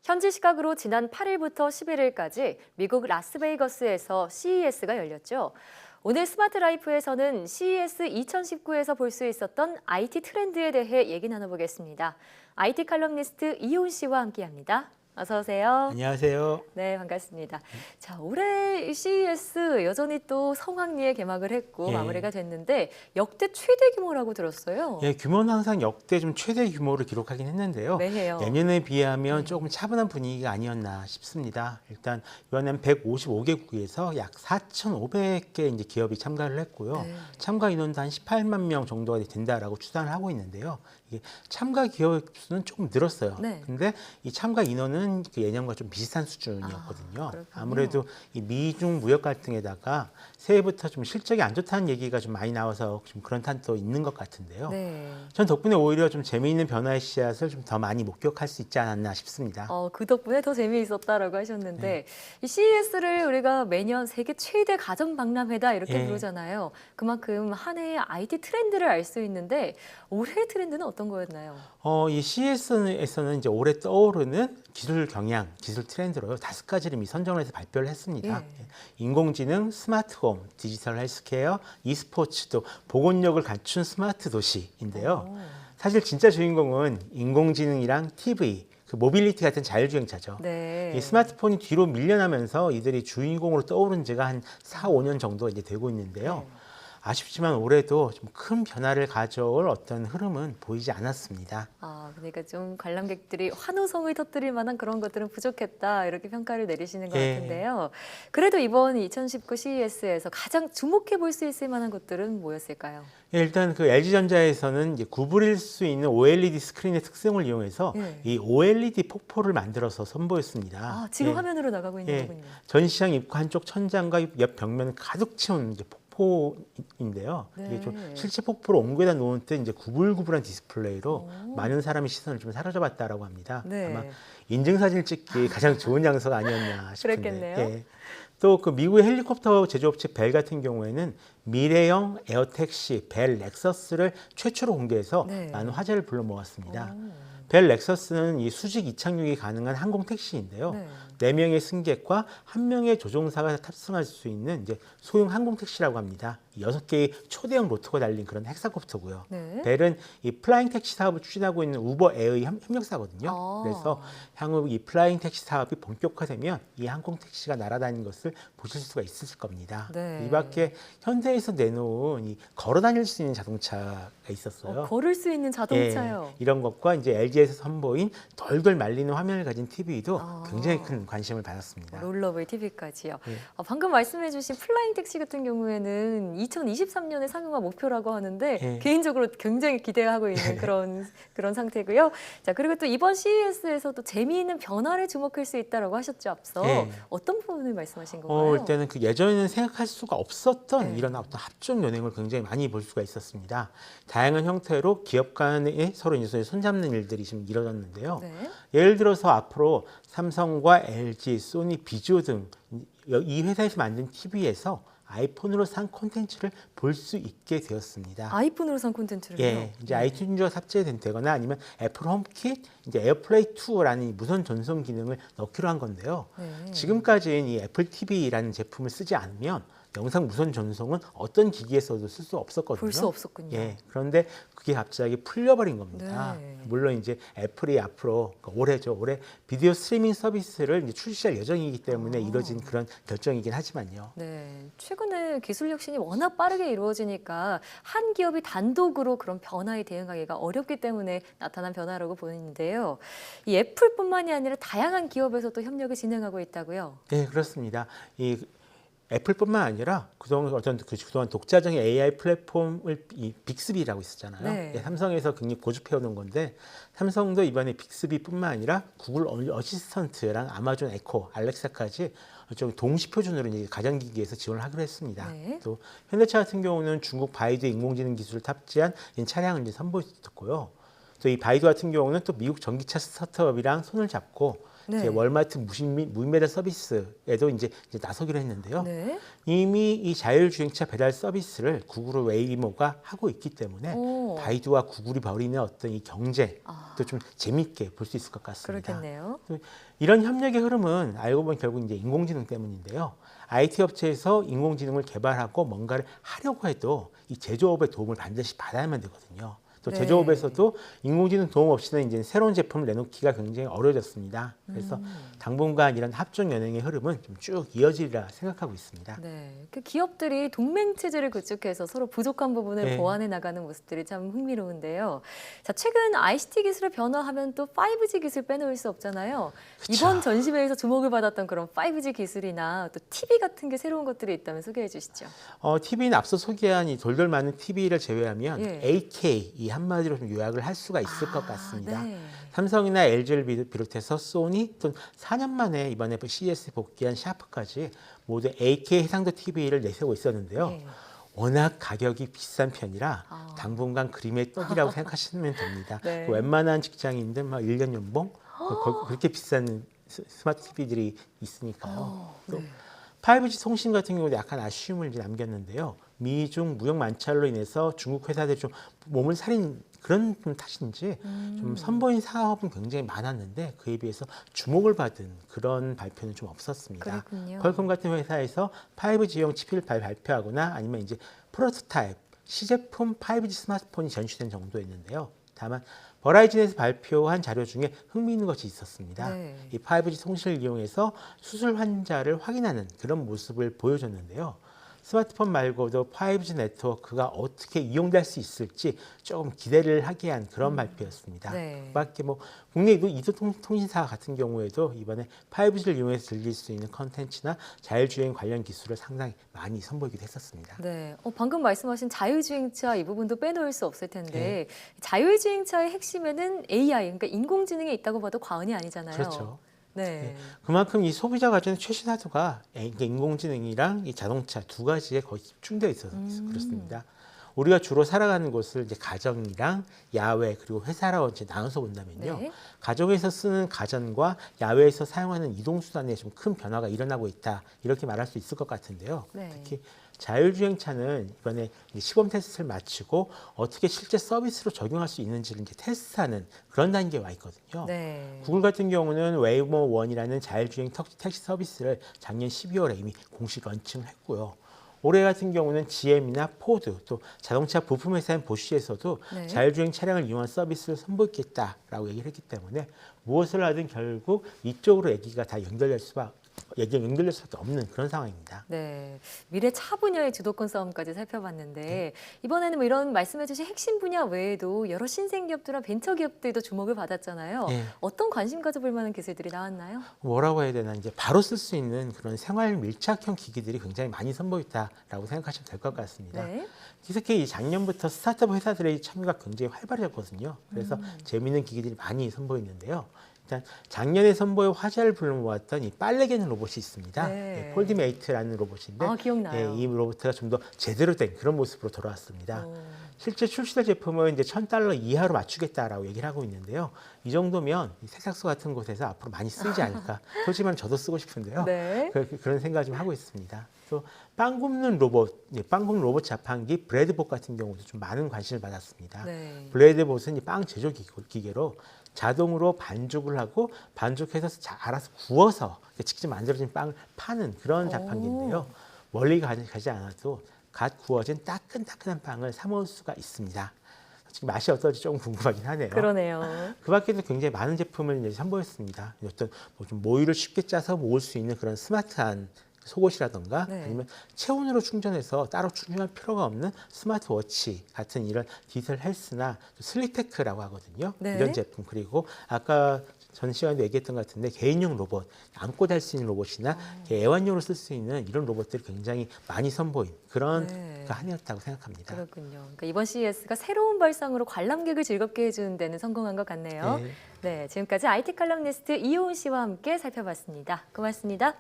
현지 시각으로 지난 8일부터 11일까지 미국 라스베이거스에서 CES가 열렸죠. 오늘 스마트 라이프에서는 CES 2019에서 볼 수 있었던 IT 트렌드에 대해 얘기 나눠보겠습니다. IT 칼럼니스트 이훈 씨와 함께합니다. 어서 오세요. 안녕하세요. 네, 반갑습니다. 자, 올해 CES 여전히 또 성황리에 개막을 했고 마무리가 됐는데 역대 최대 규모라고 들었어요. 예, 규모는 항상 역대 좀 최대 규모를 기록하긴 했는데요. 매해요. 예년에 비하면 조금 차분한 분위기가 아니었나 싶습니다. 일단 이번엔 155개국에서 약 4,500개 이제 기업이 참가를 했고요. 네. 참가 인원도 한 18만 명 정도가 된다라고 추산을 하고 있는데요. 이게 참가 기업 수는 조금 늘었어요. 네. 근데 이 참가 인원은 그 예년과 좀 비슷한 수준이었거든요. 그렇군요. 아무래도 이 미중 무역 갈등에다가 새해부터 좀 실적이 안 좋다는 얘기가 좀 많이 나와서 좀 그런 탄도 있는 것 같은데요. 네. 전 덕분에 오히려 좀 재미있는 변화의 씨앗을 좀 더 많이 목격할 수 있지 않았나 싶습니다. 그 덕분에 더 재미있었다라고 하셨는데 이 CES를 우리가 매년 세계 최대 가전 박람회다 이렇게 예. 부르잖아요. 그만큼 한 해의 IT 트렌드를 알 수 있는데 올해의 트렌드는 어떤 거였나요? 이 CES에서는 이제 올해 떠오르는 기술 경향, 기술 트렌드로 5가지를 이미 선정을 해서 발표를 했습니다. 예. 인공지능, 스마트홈, 디지털 헬스케어, e스포츠, 또 보건력을 갖춘 스마트 도시인데요. 사실 진짜 주인공은 인공지능이랑 TV, 그 모빌리티 같은 자율주행차죠. 네. 이 스마트폰이 뒤로 밀려나면서 이들이 주인공으로 떠오른 지가 한 4, 5년 정도 이제 되고 있는데요. 네. 아쉽지만 올해도 좀 큰 변화를 가져올 어떤 흐름은 보이지 않았습니다. 그러니까 좀 관람객들이 환호성을 터뜨릴 만한 그런 것들은 부족했다 이렇게 평가를 내리시는 것 예. 같은데요. 그래도 이번 2019 CES에서 가장 주목해 볼 수 있을 만한 것들은 뭐였을까요? 일단 그 LG전자에서는 이제 구부릴 수 있는 OLED 스크린의 특성을 이용해서 예. 이 OLED 폭포를 만들어서 선보였습니다. 지금 예. 화면으로 나가고 있는 예. 거군요. 전시장 입구 한쪽 천장과 옆 벽면을 가득 채운 이제 폭포인데요. 네. 이게 좀 실제 폭포를 옹겨다 놓은 때 이제 구불구불한 디스플레이로 많은 사람의 시선을 좀 사로잡았다라고 합니다. 네. 아마 인증사진을 찍기 가장 좋은 장소가 아니었나 싶은데. 그랬겠네요. 예. 또 그 미국의 헬리콥터 제조업체 벨 같은 경우에는 미래형 에어택시 벨 렉서스를 최초로 공개해서 네. 많은 화제를 불러 모았습니다. 벨 렉서스는 이 수직 이착륙이 가능한 항공 택시인데요. 네. 4명의 승객과 1명의 조종사가 탑승할 수 있는 이제 소형 항공 택시라고 합니다. 6개의 초대형 로터가 달린 그런 헬사콥터고요. 네. 벨은 이 플라잉 택시 사업을 추진하고 있는 우버 에어의 협력사거든요. 아. 그래서 향후 이 플라잉 택시 사업이 본격화되면 이 항공 택시가 날아다니는 것을 보실 수가 있을 겁니다. 네. 이 밖에 현대에서 내놓은 이 걸어 다닐 수 있는 자동차가 있었어요. 걸을 수 있는 자동차요. 예, 이런 것과 이제 LG에서 선보인 덜덜 말리는 화면을 가진 TV도 굉장히 큰 관심을 받았습니다. 롤러블 TV까지요. 예. 방금 말씀해주신 플라잉 택시 같은 경우에는 2023년에 상용화 목표라고 하는데 예. 개인적으로 굉장히 기대하고 있는 그런 상태고요. 자, 그리고 또 이번 CES에서 또 재미있는 변화를 주목할 수 있다라고 하셨죠, 앞서. 예. 어떤 부분을 말씀하신 건가요? 일단은 그 예전에는 생각할 수가 없었던 네. 이런 어떤 합종 연행을 굉장히 많이 볼 수가 있었습니다. 다양한 형태로 기업 간에 서로 이제 손잡는 일들이 지금 이뤄졌는데요. 네. 예를 들어서 앞으로 삼성과 LG, 소니, 비주오 등 이 회사에서 만든 TV에서 아이폰으로 산 콘텐츠를 볼 수 있게 되었습니다. 아이폰으로 산 콘텐츠를요? 예, 이제 아이튠즈가 탑재되거나 아니면 애플 홈킷, 이제 에어플레이 2라는 무선 전송 기능을 넣기로 한 건데요. 네. 지금까지는 이 애플 TV라는 제품을 쓰지 않으면 영상 무선 전송은 어떤 기기에서도 쓸 수 없었거든요. 볼 수 없었군요. 예, 그런데 그게 갑자기 풀려버린 겁니다. 네. 물론 이제 애플이 앞으로 올해 비디오 스트리밍 서비스를 이제 출시할 예정이기 때문에 이뤄진 그런 결정이긴 하지만요. 네, 최근에 기술 혁신이 워낙 빠르게 이루어지니까 한 기업이 단독으로 그런 변화에 대응하기가 어렵기 때문에 나타난 변화라고 보이는데요. 이 애플뿐만이 아니라 다양한 기업에서도 협력을 진행하고 있다고요. 네, 그렇습니다. 이 애플뿐만 아니라 그동안 독자적인 AI 플랫폼을 이 빅스비라고 있었잖아요. 네. 예, 삼성에서 굉장히 고집해오는 건데 삼성도 이번에 빅스비뿐만 아니라 구글 어시스턴트랑 아마존 에코, 알렉사까지 좀 동시 표준으로 이제 가전기기에서 지원을 하기로 했습니다. 네. 또 현대차 같은 경우는 중국 바이두 인공지능 기술을 탑재한 차량을 이제 선보였었고요. 또 이 바이두 같은 경우는 또 미국 전기차 스타트업이랑 손을 잡고 네. 이제 월마트 무인 배달 서비스에도 이제 나서기로 했는데요. 네. 이미 이 자율주행차 배달 서비스를 구글 웨이모가 하고 있기 때문에 오. 바이두와 구글이 벌이는 어떤 이 경쟁도 좀 재미있게 볼 수 있을 것 같습니다. 그렇겠네요. 이런 협력의 흐름은 알고 보면 결국 이제 인공지능 때문인데요. IT 업체에서 인공지능을 개발하고 뭔가를 하려고 해도 이 제조업의 도움을 반드시 받아야만 되거든요. 또 네. 제조업에서도 인공지능 도움 없이는 이제 새로운 제품을 내놓기가 굉장히 어려워졌습니다. 그래서 당분간 이런 합종 연행의 흐름은 좀 쭉 이어지리라 생각하고 있습니다. 네, 그 기업들이 동맹 체제를 구축해서 서로 부족한 부분을 네. 보완해 나가는 모습들이 참 흥미로운데요. 자, 최근 ICT 기술을 변화하면 또 5G 기술 빼놓을 수 없잖아요. 그쵸. 이번 전시회에서 주목을 받았던 그런 5G 기술이나 또 TV 같은 게 새로운 것들이 있다면 소개해 주시죠. TV는 앞서 소개한 이 돌돌 많은 TV를 제외하면 예. AK 이 한마디로 좀 요약을 할 수가 있을 것 같습니다. 네. 삼성이나 LG를 비롯해서 소니 또 4년 만에 이번에 CES 복귀한 샤프까지 모두 AK 해상도 TV를 내세우고 있었는데요. 네. 워낙 가격이 비싼 편이라 아. 당분간 그림의 떡이라고 생각하시면 됩니다. 네. 웬만한 직장인들 막 1년 연봉 그렇게 비싼 스마트 TV들이 있으니까요. 또 네. 5G 통신 같은 경우도 약간 아쉬움을 이제 남겼는데요. 미중 무역 만찰로 인해서 중국 회사들이 좀 몸을 사린 그런 좀 탓인지 좀 선보인 사업은 굉장히 많았는데 그에 비해서 주목을 받은 그런 발표는 좀 없었습니다. 그렇군요. 퀄컴 같은 회사에서 5G용 칩을 발표하거나 아니면 이제 프로토타입 시제품 5G 스마트폰이 전시된 정도였는데요. 다만 버라이즌에서 발표한 자료 중에 흥미있는 것이 있었습니다. 네. 이 5G 통신을 이용해서 수술 환자를 확인하는 그런 모습을 보여줬는데요. 스마트폰 말고도 5G 네트워크가 어떻게 이용될 수 있을지 조금 기대를 하게 한 그런 발표였습니다. 네. 그밖에 뭐 국내 이동통신사 같은 경우에도 이번에 5G를 이용해서 즐길 수 있는 컨텐츠나 자율주행 관련 기술을 상당히 많이 선보이기도 했었습니다. 네, 방금 말씀하신 자율주행차 이 부분도 빼놓을 수 없을 텐데 네. 자율주행차의 핵심에는 AI, 그러니까 인공지능이 있다고 봐도 과언이 아니잖아요. 그렇죠. 네. 그만큼 이 소비자 가전의 최신화도가 인공지능이랑 이 자동차 두 가지에 거의 집중되어 있어서 그렇습니다. 우리가 주로 살아가는 곳을 이제 가정이랑 야외 그리고 회사라고 이제 나눠서 본다면요. 네. 가정에서 쓰는 가전과 야외에서 사용하는 이동 수단에 좀 큰 변화가 일어나고 있다 이렇게 말할 수 있을 것 같은데요. 네. 특히 자율주행차는 이번에 이제 시범 테스트를 마치고 어떻게 실제 서비스로 적용할 수 있는지를 이제 테스트하는 그런 단계에 와 있거든요. 네. 구글 같은 경우는 웨이모 원이라는 자율주행 택시 서비스를 작년 12월에 이미 공식 런칭을 했고요. 올해 같은 경우는 GM이나 포드 또 자동차 부품 회사인 보쉬에서도 네. 자율주행 차량을 이용한 서비스를 선보이겠다라고 얘기를 했기 때문에 무엇을 하든 결국 이쪽으로 얘기가 연결될 수밖에 없는 그런 상황입니다. 네, 미래 차 분야의 주도권 싸움까지 살펴봤는데 이번에는 뭐 이런 말씀해주신 핵심 분야 외에도 여러 신생 기업들과 벤처 기업들도 주목을 받았잖아요. 네. 어떤 관심 가져볼 만한 기술들이 나왔나요? 뭐라고 해야 되나 이제 바로 쓸 수 있는 그런 생활 밀착형 기기들이 굉장히 많이 선보였다라고 생각하시면 될 것 같습니다. 네. 특히 이 작년부터 스타트업 회사들의 참여가 굉장히 활발해졌거든요. 그래서 재미있는 기기들이 많이 선보이는데요. 일단 작년에 선보여 화제를 불러모았던 이 빨래 개는 로봇이 있습니다. 네. 폴드메이트라는 로봇인데 기억나요. 이 로봇가 좀 더 제대로 된 그런 모습으로 돌아왔습니다. 오. 실제 출시될 제품은 이제 $1,000 이하로 맞추겠다라고 얘기를 하고 있는데요. 이 정도면 이 세탁소 같은 곳에서 앞으로 많이 쓰이지 않을까. 솔직히 저도 쓰고 싶은데요. 네. 그런 생각을 좀 하고 있습니다. 또 빵 굽는 로봇, 빵 굽는 로봇 자판기 브레드봇 같은 경우도 좀 많은 관심을 받았습니다. 네. 브레드봇은 이 빵 제조 기계로 자동으로 반죽을 하고 반죽해서 알아서 구워서 직접 만들어진 빵을 파는 그런 자판기인데요. 멀리 가지 않아도 갓 구워진 따끈따끈한 빵을 사 먹을 수가 있습니다. 지금 맛이 어떨지 조금 궁금하긴 하네요. 그러네요. 그 밖에도 굉장히 많은 제품을 이제 선보였습니다. 어떤 좀 모유를 쉽게 짜서 먹을 수 있는 그런 스마트한 속옷이라던가 네. 아니면 체온으로 충전해서 따로 충전할 필요가 없는 스마트워치 같은 이런 디지털 헬스나 슬립테크라고 하거든요. 네. 이런 제품 그리고 아까 전 시간에도 얘기했던 것 같은데 개인용 로봇, 안고 달 수 있는 로봇이나 애완용으로 쓸 수 있는 이런 로봇들이 굉장히 많이 선보인 그런 네. 한 해였다고 생각합니다. 그렇군요. 그러니까 이번 CES가 새로운 발상으로 관람객을 즐겁게 해주는 데는 성공한 것 같네요. 네. 네, 지금까지 IT 칼럼니스트 이효은 씨와 함께 살펴봤습니다. 고맙습니다.